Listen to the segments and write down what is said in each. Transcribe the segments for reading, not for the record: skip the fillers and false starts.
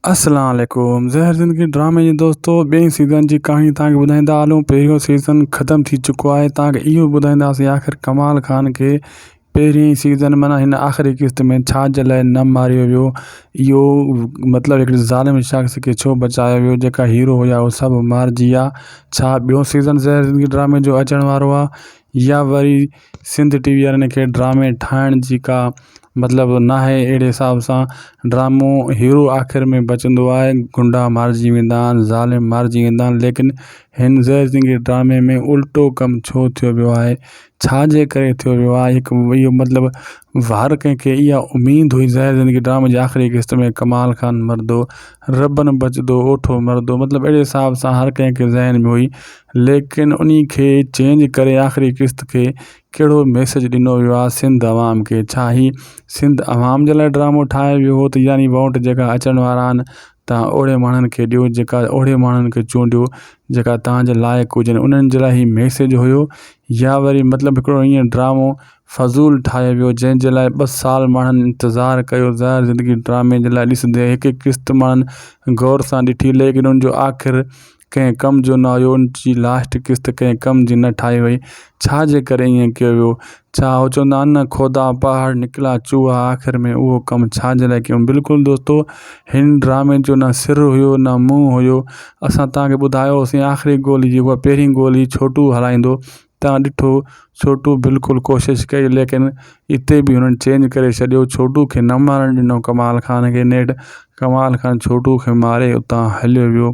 अस्सलाम वालेकुम। ज़हर ज़िंदगी ड्रामे जी दोस्तों ॿिए सीज़न जी कहानी तव्हांखे ॿुधाईंदा हलूं। पहिरियों सीज़न ख़त्म थी चुको आहे। तव्हांखे इहो ॿुधाईंदासीं आख़िर कमाल ख़ान खे पहिरीं सीज़न माना हिन आख़िरी क़िस्त में छा जे लाइ न मारियो वियो। इहो मतिलबु हिकिड़े ज़ालिम शख़्स खे छो बचायो वियो। जेका हीरो हुया उहो सभु मारिजी विया। छा ॿियो सीज़न ज़हर ज़िंदगी ड्रामे जो अचण वारो आहे या वरी सिंध टीवी वारनि खे ड्रामे ठाहिण जी का मतिलबु न आहे। अहिड़े हिसाब सां ड्रामो हीरो आख़िर में बचंदो आहे। गुंडा मारिजी वेंदा आहिनि, ज़ालिम मारिजी वेंदा आहिनि। लेकिन हिन ज़हर ज़िंदगी ड्रामे में उल्टो कमु छो थियो वियो आहे, छा जे करे थियो वियो आहे। हिकु इहो मतिलबु हर कंहिंखे इहा उमेदु हुई ज़हर ज़िंदगी ड्रामे जी आख़िरी क़िस्त में कमाल ख़ान मरदो, रबन बचंदो, ओठो मरदो, मतिलबु अहिड़े हिसाब सां हर कंहिंखे ज़हन में हुई। लेकिन उन खे चेंज करे आख़िरी क़िस्त खे कहिड़ो मैसेज ॾिनो वियो आहे सिंध अवाम खे। छा ही सिंध अवाम जे लाइ ड्रामो ठाहियो वियो हो त यानी वोट जेका अचण वारा आहिनि तव्हां ओड़े माण्हुनि खे ॾियो, जेका ओड़े माण्हुनि खे चूंडियो जेका तव्हांजे लाइक़ु हुजनि, उन्हनि जे लाइ ही मैसेज हुयो। या वरी मतिलबु हिकिड़ो ईअं ड्रामो फज़ूल ठाहियो वियो जंहिंजे लाइ 2 साल माण्हुनि इंतज़ारु कयो ज़हर ज़िंदगी ड्रामे जे लाइ ॾिसंदे। हिकु क़िस्त माण्हुनि गौर सां ॾिठी लेकिन उनजो आख़िर कंहिं कम जो न हुयो। उनजी लास्ट क़िस्त कंहिं कम जी न ठाही वई। छा जे करे ईअं कयो वियो। छा हो चवंदा आहिनि न खोदा पहाड़ निकिला चूहा, आख़िर में उहो कमु छा जे लाइ कयूं। बिल्कुलु दोस्तों हिन ड्रामे जो न सिर हुयो न मुंहुं हुयो। असां तव्हांखे ॿुधायोसीं आख़िरी गोली जी उहा पहिरीं गोली छोटू हलाईंदो। तव्हां ॾिठो छोटू बिल्कुलु कोशिशि कई लेकिन हिते बि हुननि चेंज करे छॾियो। छोटू खे न मारणु ॾिनो कमाल ख़ान खे। नेठ कमाल ख़ान छोटू खे मारे उतां हलियो वियो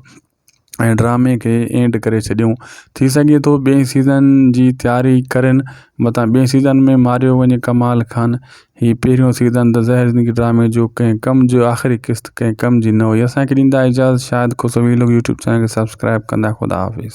ऐं ड्रामे खे एंड करे छॾियूं। थी सघे थो ॿिए सीज़न जी तयारी करनि, मतिलबु ॿिए सीज़न में मारियो वञे कमाल ख़ान। ही पहिरियों सीज़न त ज़हर ज़िंदगी ड्रामे जो कंहिं कम जो आख़िरी क़िस्त कंहिं कम जी न हुई। असांखे ॾींदा इजाज़त, शायदि ख़ुशि लोग यूट्यूब चैनल खे सब्सक्राइब कंदा। ख़ुदा हाफ़िज़।